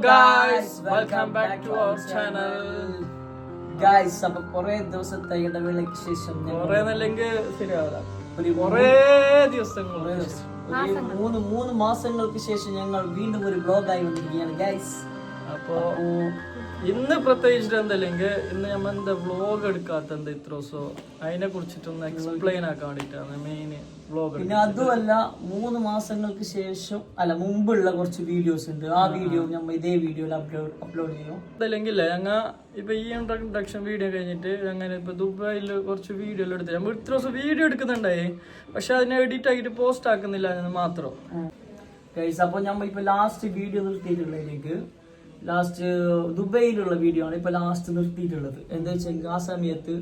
guys, welcome back to our channel. Guys, അപ്പോൾ കുറേ ദിവസത്തെ ഇടവേളയ്ക്ക് ശേഷം മൂന്ന് മാസങ്ങൾക്ക് ശേഷം ഞങ്ങൾ വീണ്ടും ഒരു വ്ലോഗായി വന്നിരിക്കുകയാണ് ഗൈസ്. അപ്പോ ഇന്ന് പ്രത്യേകിച്ചിട്ട് എന്തല്ലെങ്കിൽ ഇന്ന് നമ്മൾ എന്താ വ്ലോഗ് എടുക്കാത്ത എന്താ ഇത്ര ദിവസം അതിനെ കുറിച്ചിട്ടൊന്ന് എക്സ്പ്ലെയിൻ ആക്കാൻ വേണ്ടിട്ടാണ് മെയിൻ വ്ലോഗ്. പിന്നെ അതുമല്ല 3 മാസങ്ങൾക്ക് ശേഷം മുമ്പുള്ള കുറച്ച് വീഡിയോസ് ഉണ്ട്. ആ വീഡിയോ നമ്മൾ ഇതേ വീഡിയോയിൽ അപ്ലോഡ് ചെയ്യും. അതല്ലെങ്കിൽ ഞങ്ങൾ ഇപ്പൊ ഈ ഇൻട്രഡക്ഷൻ വീഡിയോ കഴിഞ്ഞിട്ട് അങ്ങനെ ഇപ്പൊ ദുബായിൽ കുറച്ച് വീഡിയോ എടുത്ത് നമ്മൾ ഇത്ര ദിവസം വീഡിയോ എടുക്കുന്നുണ്ടായി, പക്ഷെ അതിനെ എഡിറ്റ് ആക്കിയിട്ട് പോസ്റ്റ് ആക്കുന്നില്ല എന്ന് മാത്രം ഗൈസ്. അപ്പോൾ നമ്മൾ ഇപ്പൊ ലാസ്റ്റ് വീഡിയോ നിർത്തിയിട്ടുള്ളതിലേക്ക് ലാസ്റ്റ് ദുബൈയിലുള്ള വീഡിയോ ആണ് ഇപ്പൊ ലാസ്റ്റ് നിർത്തിയിട്ടുള്ളത്. എന്താ വെച്ചെങ്കിൽ ആ സമയത്ത്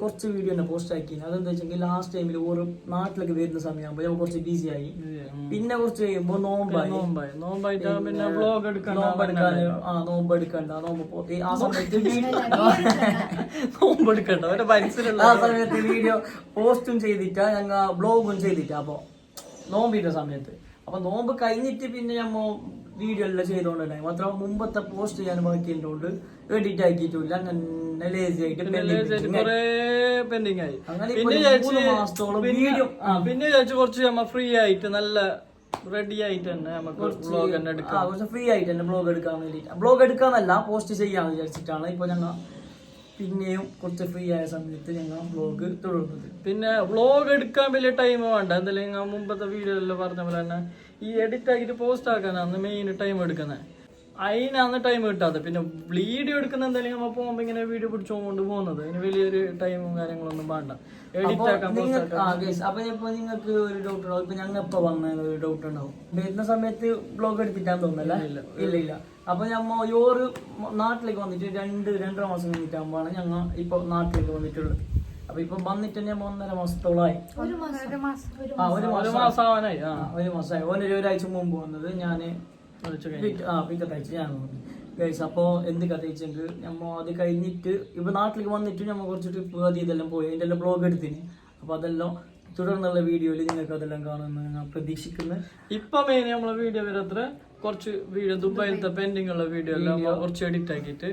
കുറച്ച് വീഡിയോ തന്നെ പോസ്റ്റ് ആക്കി. അതെന്താ വെച്ചെങ്കിൽ ലാസ്റ്റ് ടൈമിൽ ഓരോ നാട്ടിലൊക്കെ വരുന്ന സമയമാകുമ്പോൾ ഞാൻ കുറച്ച് ബിസി ആയി. പിന്നെ കുറച്ച് കഴിയുമ്പോൾ നോമ്പെടുക്കണ്ട നോമ്പ് ആ സമയത്ത് വീഡിയോ പോസ്റ്റും ചെയ്തിട്ടാ ഞങ്ങൾ ബ്ലോഗും ചെയ്തിട്ടാ. അപ്പൊ നോമ്പിന്റെ സമയത്ത് അപ്പൊ നോമ്പ് കഴിഞ്ഞിട്ട് പിന്നെ ഞമ്മ വീഡിയോ എല്ലാം ചെയ്തോണ്ടായി. മാത്രം മുമ്പത്തെ പോസ്റ്റ് ചെയ്യാൻ ബാക്കിയുള്ളതുകൊണ്ട് എഡിറ്റ് ആക്കിയിട്ടില്ല. അങ്ങനെ ലേസി ആയിട്ട് പെൻഡിങ് ആയി. പിന്നെ കുറച്ച് നമ്മ ഫ്രീ ആയിട്ട് നല്ല റെഡി ആയിട്ട് തന്നെ നമുക്ക് വ്ലോഗ് തന്നെ എടുക്കാം. കുറച്ച് ഫ്രീ ആയിട്ട് തന്നെ വ്ലോഗ് എടുക്കാൻ വേണ്ടിട്ട്, വ്ലോഗ് എടുക്കാന്നല്ല പോസ്റ്റ് ചെയ്യാന്ന് വിചാരിച്ചിട്ടാണ് ഇപ്പൊ ഞങ്ങൾ പിന്നെയും കുറച്ച് ഫ്രീ ആയ സമയത്ത് ഞങ്ങൾ വ്ലോഗ് തുടർന്നത്. പിന്നെ വ്ലോഗ് എടുക്കാൻ വലിയ ടൈം വേണ്ട. എന്തായാലും മുമ്പത്തെ വീഡിയോയിലെല്ലാം പറഞ്ഞ പോലെ തന്നെ ഈ എഡിറ്റ് ആക്കിയിട്ട് പോസ്റ്റ് ആക്കാനാണ് മെയിൻ ടൈം എടുക്കുന്നത്. അതിനാണ് ടൈം കിട്ടാതെ. പിന്നെ വീഡിയോ എടുക്കുന്ന എന്തായാലും നമ്മൾ പോകുമ്പോ ഇങ്ങനെ വീഡിയോ പിടിച്ചുകൊണ്ട് പോകുന്നത് അതിന് വലിയൊരു ടൈമും കാര്യങ്ങളൊന്നും വേണ്ട. എഡിറ്റ് ആക്കാൻ അപ്പൊ ഇപ്പൊ നിങ്ങൾക്ക് ഒരു ഡൗട്ട് ഉണ്ടാവും. ഇപ്പൊ ഞങ്ങൾ എപ്പോ വന്ന ഒരു ഡൗട്ട് ഉണ്ടാവും. വരുന്ന സമയത്ത് വ്ലോഗ് എടുത്തിട്ടാന്ന് തോന്നല്ല. ഇല്ല. അപ്പൊ ഞമ്മ ഒരു നാട്ടിലേക്ക് വന്നിട്ട് 2.5 മാസം കഴിഞ്ഞിട്ടാകുമ്പോഴാണ് ഞങ്ങൾ ഇപ്പൊ നാട്ടിലേക്ക് വന്നിട്ടുള്ളത്. അപ്പൊ ഇപ്പൊ വന്നിട്ട് തന്നെ 1.5 മാസത്തോളമായി. ഒരു മാസമായി. ഒരാഴ്ച മുമ്പ് വന്നത് ഞാന് പിറ്റത്താഴ്ച ഞാൻ വന്നു ഗൈസ്. അപ്പൊ എന്ത് കഥ വെച്ചെങ്കിൽ നമ്മ അത് കഴിഞ്ഞിട്ട് ഇപ്പൊ നാട്ടിലേക്ക് വന്നിട്ട് നമ്മ കുറച്ച് ട്രിപ്പ് ഇതെല്ലാം പോയി അതിന്റെ എല്ലാം ബ്ലോഗ് എടുത്തിന്. അപ്പൊ അതെല്ലാം തുടർന്നുള്ള വീഡിയോയിൽ നിങ്ങൾക്ക് അതെല്ലാം കാണുമെന്ന് ഞാൻ പ്രതീക്ഷിക്കുന്നത്. ഇപ്പൊ മെയിൻ നമ്മളെ വീഡിയോ വരത്ര കുറച്ച് വീഡിയോ ദുബായിലത്തെ പെൻഡിങ് ഉള്ള വീഡിയോ എല്ലാം കുറച്ച് എഡിറ്റ് ആക്കിയിട്ട്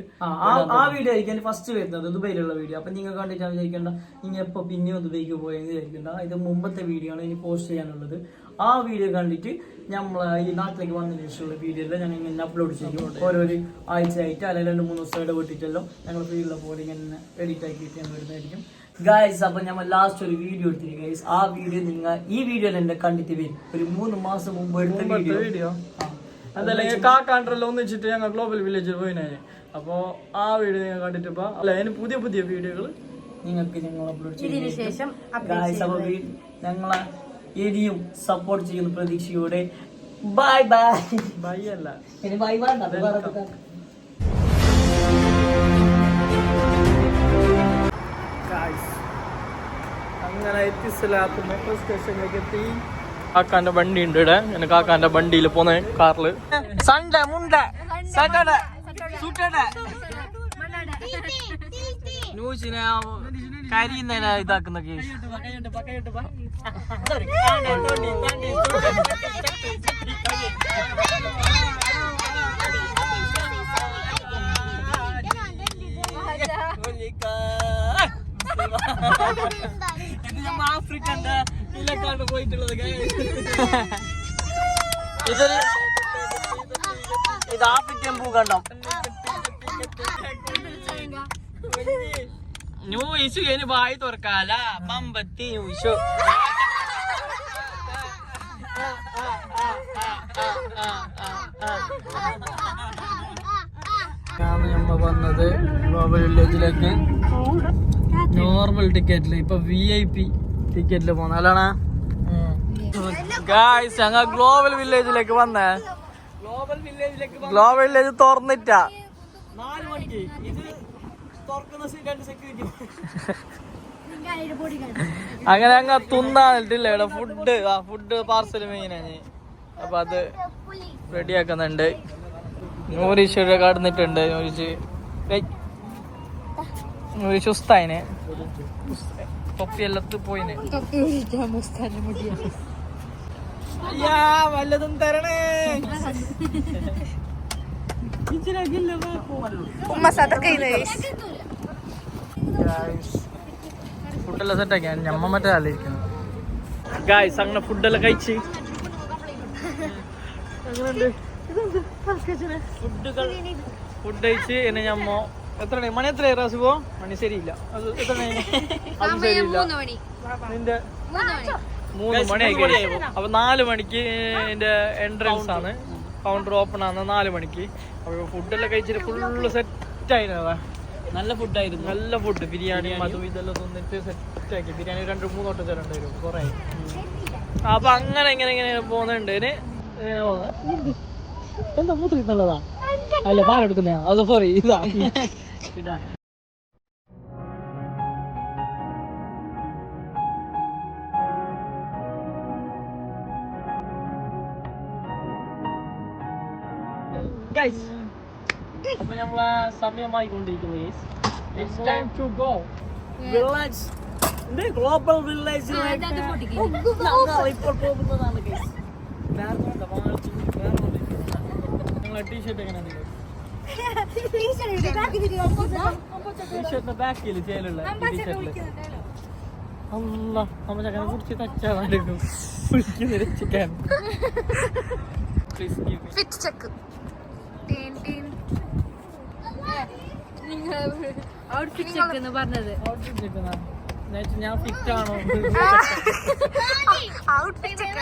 ആ വീഡിയോ ആയിരിക്കും ഫസ്റ്റ് വരുന്നത്, ദുബൈയിലുള്ള വീഡിയോ. അപ്പൊ നിങ്ങൾ കണ്ടിട്ടാണ് വിചാരിക്കേണ്ട നിങ്ങൾ എപ്പോ പിന്നെയോ ദുബൈക്ക് പോയെന്ന് വിചാരിക്കേണ്ട. ഇത് മുമ്പത്തെ വീഡിയോ ആണ് ഇനി പോസ്റ്റ് ചെയ്യാനുള്ളത്. ആ വീഡിയോ കണ്ടിട്ട് നമ്മൾ ഈ നാട്ടിലേക്ക് വന്നതിന് ശേഷമുള്ള വീഡിയോ എല്ലാം ഞങ്ങൾ ഇങ്ങനെ അപ്ലോഡ് ചെയ്യും. ഓരോ ആഴ്ചയായിട്ട് അല്ലെങ്കിൽ 2-3 ദിവസം ഇടപെട്ടിട്ടെല്ലാം ഞങ്ങൾ ഫ്രീയുള്ള പോലെ ഇങ്ങനെ എഡിറ്റ് ആക്കിയിട്ട് ഞാൻ വരുന്നതായിരിക്കും ഗൈസ്. അപ്പൊ നമ്മൾ ലാസ്റ്റ് ഒരു വീഡിയോ എടുത്തിരിക്കും ഗൈസ്. ആ വീഡിയോ നിങ്ങൾ ഈ വീഡിയോയിൽ എന്നെ കണ്ടിട്ട് വരും. ഒരു 3 മാസം മുമ്പ് എടുത്ത വീഡിയോ അതല്ലെങ്കിൽ കാക്കാണ്ടല്ലോ ഒന്നിച്ചിട്ട് ഞങ്ങൾ ഗ്ലോബൽ വില്ലേജിൽ പോയിനെ. അപ്പോ ആ വീഡിയോ നിങ്ങൾ കണ്ടിട്ടിപ്പോ അതിന് പുതിയ വീഡിയോകൾ നിങ്ങൾക്ക് ഞങ്ങൾ അപ്ലോഡ് ചെയ്യും ഗൈസ്. അപ്പൊ ഞങ്ങളെ ഇനിയും സപ്പോർട്ട് ചെയ്യുന്ന പ്രതീക്ഷയോടെ ബൈ അല്ല ഇനി ബൈ അങ്ങനെ എത്തിസലാത്ത് മെട്രോ സ്റ്റേഷനിലേക്ക് എത്തി. കാക്കാന്റെ വണ്ടി ഉണ്ട് ഇവിടെ. ഞാൻ കാക്കാന്റെ വണ്ടിയിൽ പോന്നെ കാറില്. സൺഡേ മുണ്ടേ സാറ്റർഡേ സൂട്ടർഡേ ന്യൂസിനെ കരിയുന്ന ഇതാക്കുന്ന കേസ്. ഇത് നമ്മൾ ആഫ്രിക്കന്റെ ഇലക്കാണ്ട് പോയിട്ടുള്ളത്. ഇത് ആഫ്രിക്കൻ ഭൂഖണ്ഡം. ന്യൂ ഇഷ്യൂ ഇനി വായി തുറക്കാല പമ്പത്തി ന്യൂ ഇഷ്യൂ. നമ്മൾ വന്നത് ഗ്ലോബൽ വില്ലേജിലേക്ക് നോർമൽ ടിക്കറ്റില്. ഇപ്പൊ VIP ടിക്കറ്റില് പോന്ന അല്ലാണ് ഗായ്സ്. ഞങ്ങൾ ഗ്ലോബൽ വില്ലേജിലേക്ക് വന്നേ. ഗ്ലോബൽ വില്ലേജ് തുറന്നിട്ടാ 4 മണിക്ക്. ഇത് തുറക്കുന്ന സെക്യൂരിറ്റി അങ്ങനെ അങ്ങ് തിന്നാനിട്ടില്ല ഇവിടെ. ഫുഡ് പാർസൽ മെയിനാണ്. അപ്പൊ അത് റെഡിയാക്കുന്നുണ്ട്. നൂറിഷ് കടന്നിട്ടുണ്ട്. നൂറിഷ് ഉസ്തായിനെ തൊപ്പിയെല്ലാം പോയിന്. അയ്യാ വല്ലതും തരണേ. ഉമ്മ സതക്ക ഫുഡെല്ലാം സെറ്റാക്കി ഞമ്മ മറ്റേ ആലോചിക്കുന്നു ഗായ്സ്. അങ്ങനെ ഫുഡെല്ലാം കഴിച്ച് ഫുഡ് കഴിച്ച് എന്നെ ഞമ്മ എത്ര മണി എത്ര റാസുപോ മണി ശരിയില്ല അത് എത്ര അത് ശരിയില്ല നിന്റെ 3 മണിയായി. അപ്പൊ 4 മണിക്ക് എന്റെ എൻട്രൻസ് ആണ്, കൗണ്ടർ ഓപ്പൺ ആണ് 4 മണിക്ക്. അപ്പൊ ഫുഡെല്ലാം കഴിച്ചിട്ട് ഫുള്ള് സെറ്റ് ആയിരുന്നു. നല്ല ഫുഡായിരുന്നു. നല്ല ഫുഡ്, ബിരിയാണി അതും ഇതെല്ലാം തിന്നിട്ട് സെറ്റ് ആക്കി. ബിരിയാണി 2-3 വട്ടം തരേണ്ടി വരും കുറെ. അപ്പൊ അങ്ങനെ ഇങ്ങനെ പോകുന്നുണ്ട്. എന്താ മൂത്രന്നുള്ളതാ അല്ല പാലെടുക്കുന്ന അത് സോറി ഇതാ. ഗൈസ് അപ്പൊ നമ്മളെ സമയമായിക്കൊണ്ടിരിക്കുന്നു guys. It's time to go. Village. ഇത് ഗ്ലോബൽ വില്ലേജിലേക്ക് ഞങ്ങൾ ഇപ്പോൾ പോകുന്നതാണ് ഗൈസ്. നിങ്ങളെ ടീഷർട്ട് എങ്ങനെ ടീഷർട്ടിന്റെ ബാക്കിൽ ചേലുള്ള ടീഷർട്ടില് അല്ല നമ്മ ചക്കനെ കുറിച്ച് തച്ചാടുക്കും chicken. Please give me fit check. Outfit check എന്ന് പറഞ്ഞത്. ഔട്ട്ഫിറ്റ് ചെക്ക് ഞാൻ ഫിറ്റ് ആണോ? ഔട്ട്ഫിറ്റ് ചെക്ക്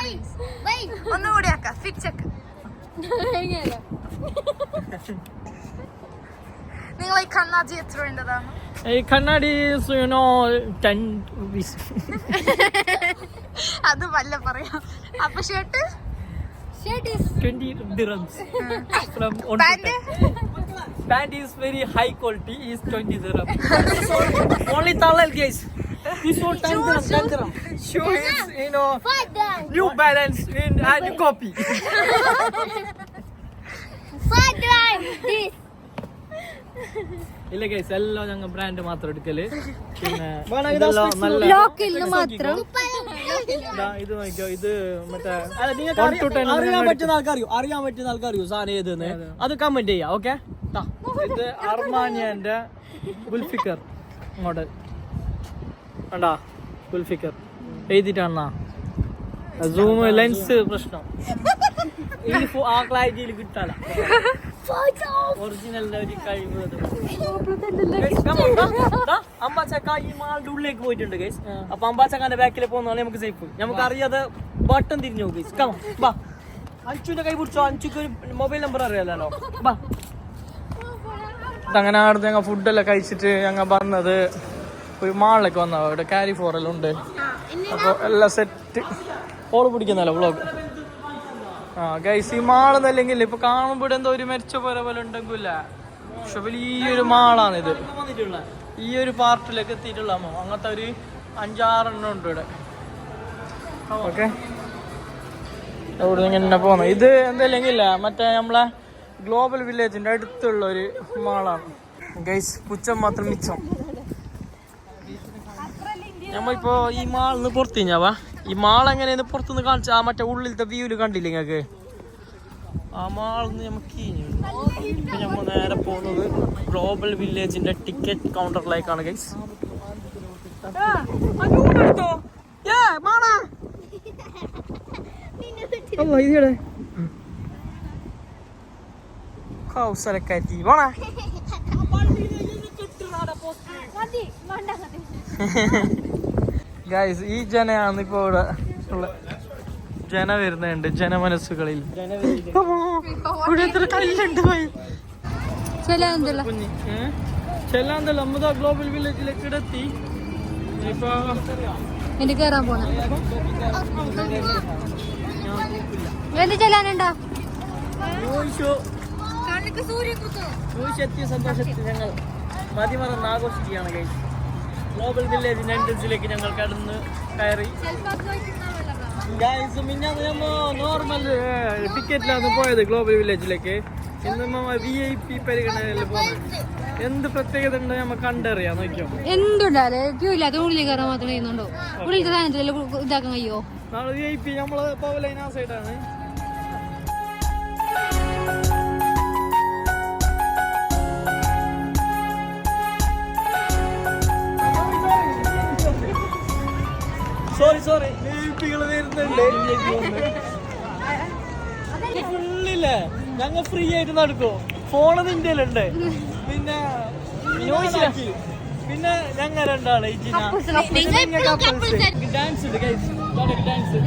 ഒന്നുകൂടി ആക്കാം. Fit check. നിങ്ങൾ ഈ കണ്ണാടി എത്ര വേണ്ടതാണ്? ഈ കണ്ണാടി 10 rupees. അത് വല്ല പറയാം. അപ്പൊ shirt 20 dirhams from 1 to 10. Pant is very high quality, is 20 dirhams. Only Talal guys. This one 10 dirham. Shoe is New Balance and copy. ഇല്ല ഗൈസ്, എല്ലാം ഞങ്ങൾ ബ്രാൻഡ് മാത്രം എടുക്കല്. പിന്നെ ഇതെല്ലാം നല്ല മാത്രം. ഇത് നോക്കിയോ, ഇത് മറ്റേ അറിയാൻ പറ്റുന്ന ആൾക്കറിയോ സാധനം ഏതെന്ന് അത് കമന്റ് ചെയ്യാം. ഓക്കെ, ഇത് അർമാനിയന്റെ ഗുൽഫിക്കർ മോഡൽ കണ്ടാ, ഗുൽഫിക്കർ എഴുതിട്ടാണ. സൂം ലെൻസ് പ്രശ്നം ഈ ആ ക്ലാരിറ്റിയിൽ കിട്ടാല. ഒറിജിനലിന്റെ ഒരു കഴിവ് അമ്പാച്ചക്ക ഈ മാളുടെ ഉള്ളിലേക്ക് പോയിട്ടുണ്ട് ഗൈസ്. അപ്പൊ അമ്പാച്ചക്കാന്റെ ബാക്കിൽ പോകുന്നതാണ് നമുക്ക് സേഫ്. നമുക്ക് അറിയാതെ ബട്ടൺ തിരിഞ്ഞു പോകും ഗൈസ്. കമ ബാ, അഞ്ചുന്റെ കൈ പിടിച്ചോ. അഞ്ചുക്ക് മൊബൈൽ നമ്പർ അറിയാലോ. ബാ, അങ്ങനെ അവിടെ ഞങ്ങൾ ഫുഡെല്ലാം കഴിച്ചിട്ട് ഞങ്ങൾ വന്നത് ഒരു മാളിലേക്ക് വന്ന. അവിടെ കാരി ഫോറെല്ലാം ഉണ്ട്. അപ്പോൾ എല്ലാം സെറ്റ്. ഓള് പിടിക്കുന്നല്ലോ വ്ളോഗ്. ഗൈസ്, ഈ മാളെന്നല്ലെങ്കിൽ ഇപ്പൊ കാണുമ്പോൾ എന്തോ ഒരു മെച്ച പോലെ ഉണ്ടെങ്കില്ല, പക്ഷെ വലിയൊരു മാളാണിത്. ഈ ഒരു പാർട്ടിലേക്ക് എത്തിയിട്ടുള്ള അങ്ങനത്തെ ഒരു 5-6 എണ്ണം ഉണ്ട് ഇവിടെ. ഓക്കെ, അവിടെ ഇങ്ങനെ പോകുന്നത്. ഇത് എന്തല്ലെങ്കില്ല മറ്റേ നമ്മളെ ഗ്ലോബൽ വില്ലേജിന്റെ അടുത്തുള്ള ഒരു മാളാണ് ഗൈസ്. പുച്ഛം മാത്രം മിച്ചം. നമ്മളിപ്പോ ഈ മാളിന്ന് പുറത്ത് കഴിഞ്ഞാവാ. ഈ മാൾ എങ്ങനെയാണ് പുറത്തുനിന്ന് കാണിച്ച ആ മറ്റേ ഉള്ളിലത്തെ വ്യൂല് കണ്ടില്ലേ നിങ്ങൾക്ക്? ആ മാളിന്ന് നമുക്ക് നമ്മൾ നേരെ പോകുന്നത് ഗ്ലോബൽ വില്ലേജിന്റെ ടിക്കറ്റ് കൗണ്ടറിലേക്കാണ് ഗൈസ്. കൗസലക്കാറ്റി പോണ ഗൈസ്. ഈ ജനയാണ് ഇപ്പൊ ഇവിടെ ഉള്ള ജന വരുന്നുണ്ട് ജനമനസ്സുകളിൽ. ഇവിടെ എത്ര കല്ലുണ്ട് പോയി ചെല്ലാന്തല്ല. നമ്മ ഗ്ലോബൽ വില്ലേജിലേക്ക് എത്തി. ഇപ്പൊ എനിക്ക് കയറാൻ പോണ എന്ത് ചെല്ലാനുണ്ടോ? സന്തോഷത്തിൽ ഞങ്ങൾ മതിമറന്ന് ആഘോഷിക്കുകയാണ് ഗൈസ്. ഗ്ലോബൽ വില്ലേജിന്റെ എൻട്രൻസിലേക്ക് ഞങ്ങൾ കയറി ഗൈസ്. മിഞ്ഞാന്ന് നമ്മ നോർമൽ ടിക്കറ്റിലാണ് പോയത് ഗ്ലോബൽ വില്ലേജിലേക്ക്. ഇന്ന് VIP പരിഗണനയിൽ പോകുന്നത്. എന്ത് പ്രത്യേകത ഉണ്ട് നമുക്ക് കണ്ടറിയാം നോക്കിയോ. എന്തുണ്ടാലേ ക്യൂ ഇല്ലാത്ത ഉള്ളിൽ കയറാൻ മാത്രമേ ചെയ്യുന്നുണ്ടോ? ഉള്ളിലത്തെ സാധനത്തിലെല്ലാം ഇതാക്കാൻ കഴിയോ? നാളെ VIP നമ്മള് പവലൈൻ ആ സൈഡാണ്. സോറി VIPകൾ വരുന്നുണ്ട്. ഫുള്ളില്ലേ ഞങ്ങൾ ഫ്രീ ആയിട്ട് നടക്കും. ഫോണ് ഇന്ത്യയിലുണ്ട്. പിന്നെ പിന്നെ ഞങ്ങൾ രണ്ടാള് ഡാൻസ് ഉണ്ട് ഗൈസ്. ഡാൻസ്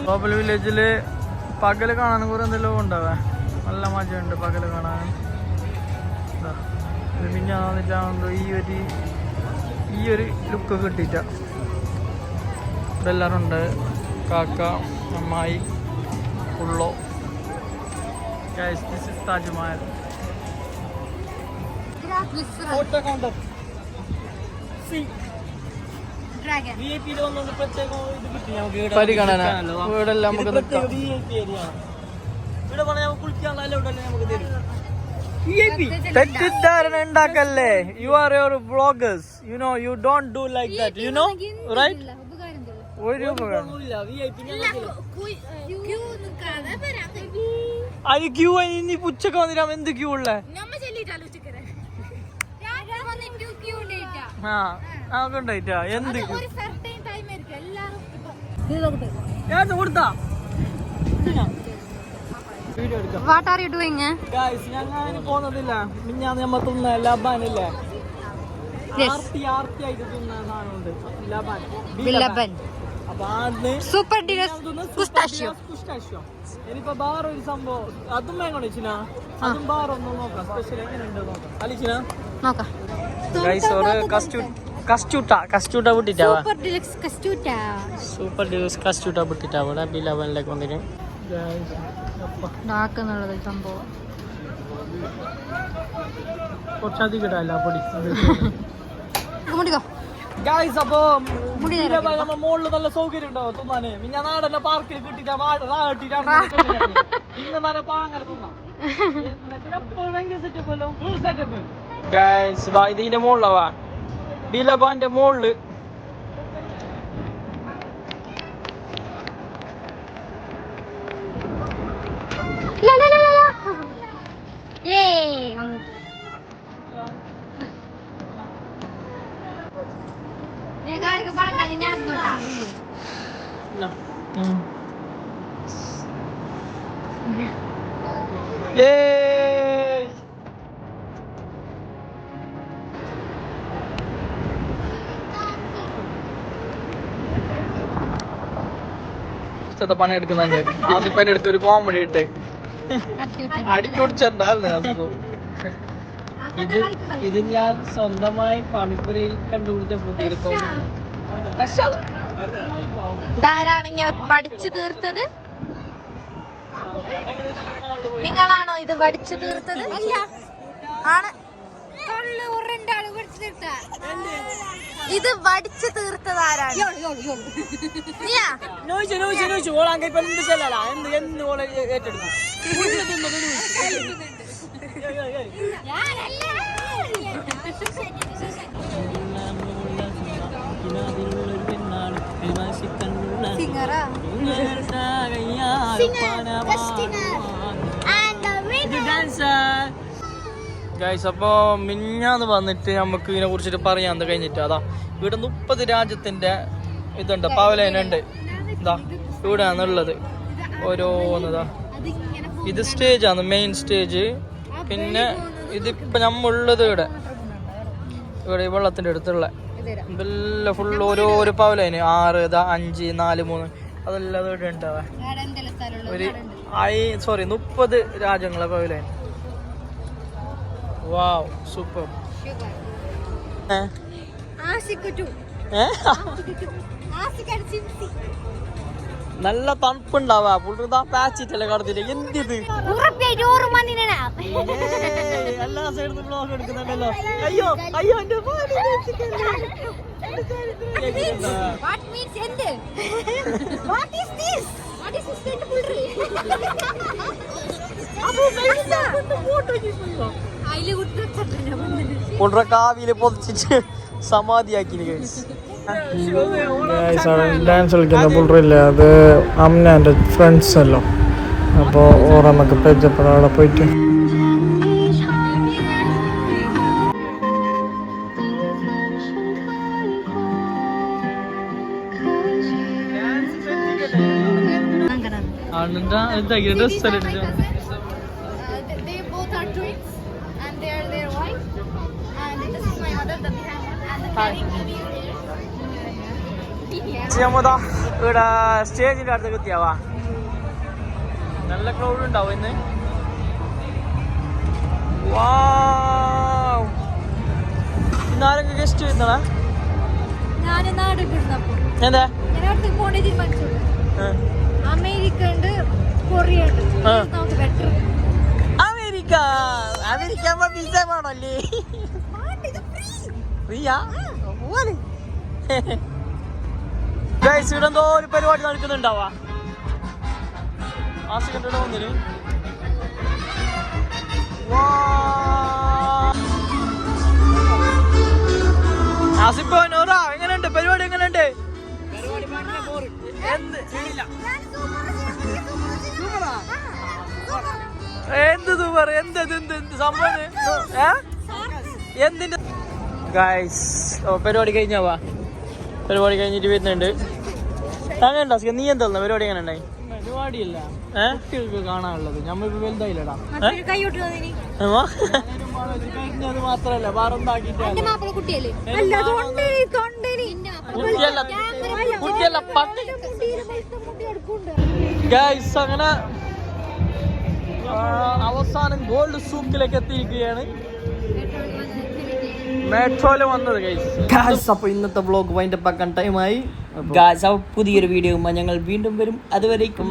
കോപ്പൽ വില്ലേജില് പകല് കാണാൻ കുറെ എന്തെല്ലാം ഉണ്ടാവേ. നല്ല മജയുണ്ട് പകല് കാണാൻ. പിന്നെ വന്നിട്ടാകുമ്പോ ഈ ഒരു ലുക്ക് കിട്ടിയിട്ട ഇവിടെ എല്ലാവരും ഉണ്ട്. കാക്ക, അമ്മായി, ഉള്ളോ. This is Taj Mahal. Photo counter. പരിഗണന ഇവിടെ നമുക്ക് തെറ്റിദ്ധാരണ ഉണ്ടാക്കല്ലേ. You are your vloggers. You know you don't do like that. You know right. ഒരു അത് ക്യൂ ഇനി ഉച്ചക്ക് വന്നിട്ടാ എന്ത് ക്യൂ ഉള്ളേ? ആ ഉണ്ടായിട്ടാ എന്ത് കൊടുത്താ. What are you doing? Guys ഞങ്ങൾ പോകുന്നതില്ല. മിഞ്ഞാന്ന് നമ്മ തിന്ന ലബാനില്ലേ, ആർത്തി ആയിട്ട് തിന്ന സാധനമുണ്ട് ലബാൻ. അപ്പൊ സൂപ്പർ പിസ്താഷ്യോ. ഇനിയിപ്പോ വേറെ ഒരു സംഭവം അതും വേണം ഇച്ചിനാ. അതും വേറെ ഒന്നും നോക്കാം. സ്പെഷ്യൽ എങ്ങനെയുണ്ട് നോക്കാം. അലിച്ചിനാ നോക്കാം. ഗൈസ് ഒരു കസ്റ്റൂട്ട വിട്ടിട്ടാവാ. സൂപ്പർ ഡിലക്സ് കസ്റ്റൂട്ട വിട്ടിട്ടാ ഇവിടെ ബിലബനിലേക്ക് വന്നിട്ട് ഡാക്കുന്നുള്ളത് സംഭവം. കുറച്ചധികം ഇടാല്ല പൊടി. ഗൈസ് അപ്പൊ നമ്മ മുകളിൽ നല്ല സൗകര്യം ഉണ്ടാവും തിന്നാന്. പിന്നെ നാടന്നെ പാർക്കിൽ കിട്ടിട്ടാ ഇന്ന് നല്ല പാങ്ങനെ തിന്നാം. ഇതിന്റെ മുകളിലവാ ബിലബാന്റെ മുകളില് പണി എടുക്കുന്നുണ്ട്. ആദ്യം പണി എടുത്ത് ഒരു കോമഡി ഇട്ട് അടിച്ചോടിച്ചുണ്ടായിരുന്നു. ഇത് ഞാൻ സ്വന്തമായി പണിപ്പുരയിൽ കണ്ടുപിടിച്ച പുതിയ പഠിച്ചു തീർത്തത് നിങ്ങളാണോ? ഇത് പഠിച്ചു തീർത്തത് ആണ്. ഇത് പഠിച്ചു തീർത്തത് ആരാണ്? ഏറ്റെടുക്കും. ഗൈസ് അപ്പൊ മിഞ്ഞാന്ന് വന്നിട്ട് നമുക്ക് ഇതിനെ കുറിച്ചിട്ട് പറയാൻ കഴിഞ്ഞിട്ട് അതാ ഇവിടെ 30 രാജ്യത്തിന്റെ ഇതുണ്ട്, പവലൈനുണ്ട്. ഇതാ ഇവിടെയാണുള്ളത് ഓരോന്നതാ. ഇത് സ്റ്റേജാണ്, മെയിൻ സ്റ്റേജ്. പിന്നെ ഇതിപ്പോ നമ്മളുള്ളത് ഇവിടെ വെള്ളത്തിന്റെ അടുത്തുള്ള ഇതെല്ലാം ഫുള്ള് ഓരോരോ പവലൈന് 6, 5, 4, 3 അതെല്ലാം ഇവിടെ ഉണ്ടാവാ. 30 രാജ്യങ്ങളെ പവലൈൻ. Wow super. നല്ല തണുപ്പുണ്ടാവാ പുള്ളിതാ പാച്ചിട്ടല്ലേ കടത്തില്ല. എന്തിത് എല്ലാ സൈഡിൽ ബ്ലോഗ് എടുക്കുന്നുണ്ടല്ലോ. അയ്യോ അയ്യോ എന്റെ കാവില് പൊതിച്ചിട്ട് സമാധിയാക്കി. ഡാൻസ് കളിക്കുന്ന പുള്ളറില്ല, അത് അമ്മൻ്റെ ഫ്രണ്ട്സ് അല്ലോ. അപ്പോൾ ഓറമ്മക്ക് പരിചയപ്പെടാം അവിടെ പോയിട്ട്. They both are twins and they are their wife. And this is my mother, the behind one, and the carrying baby is there. ഇവിടെ സ്റ്റേജിന്റെ അടുത്ത് എത്തിയാവാ. നല്ല ക്രൗഡ് ഉണ്ടാവും ഇന്ന്. ഇന്നാരെങ്കിലും ഗസ്റ്റ് വരുന്നടാ. ഞാൻ നാട് കിടന്നപ്പോ എന്താ ഞാൻ അടുത്ത് പോകേണ്ടി തീരുമാനിച്ചു. അമേരിക്ക ഉണ്ട്, കൊറിയ ഉണ്ട്, നമുക്ക് ബെറ്റർ. അമേരിക്ക അമേരിക്ക വിസ വേണല്ലേ? ഫ്രീയാ? ഇവിടെ എന്തോ ഒരു പരിപാടി നടക്കുന്നുണ്ടാവാ. ആ സെക്കൻഡ് ഒന്നിന് ആസിപ്പോനോറാ എങ്ങനെയുണ്ട് പരിപാടി? എങ്ങനെയുണ്ട്? എന്ത് സൂപ്പർ, എന്ത് സംഭവം എന്തിന്റെ ഗൈസ്. പരിപാടി കഴിഞ്ഞാവാ. പരിപാടി കഴിഞ്ഞിട്ട് വരുന്നുണ്ട്. അങ്ങനെയുണ്ടോ നീ എന്താ പരിപാടി? എങ്ങനെ ഉണ്ടായി? പരിപാടിയില്ല, കുട്ടികൾക്ക് കാണാനുള്ളത്. നമ്മളിപ്പോ വലുതായില്ലടാ. കഴിഞ്ഞത് മാത്രല്ല വേറെന്താക്കിട്ട് ഗൈസ്. അങ്ങനെ അവസാനം ഗോൾഡ് സൂക്കിലേക്ക് എത്തിയിരിക്കുകയാണ്. മെട്രോയില് വന്നത് ഗൈസ്. അപ്പൊ ഇന്നത്തെ വ്ലോഗ് വൈൻഡപ്പ് ആക്കാൻ ടൈമായി. പുതിയൊരു വീഡിയോ ഞങ്ങൾ വീണ്ടും വരും. അതുവരേക്കും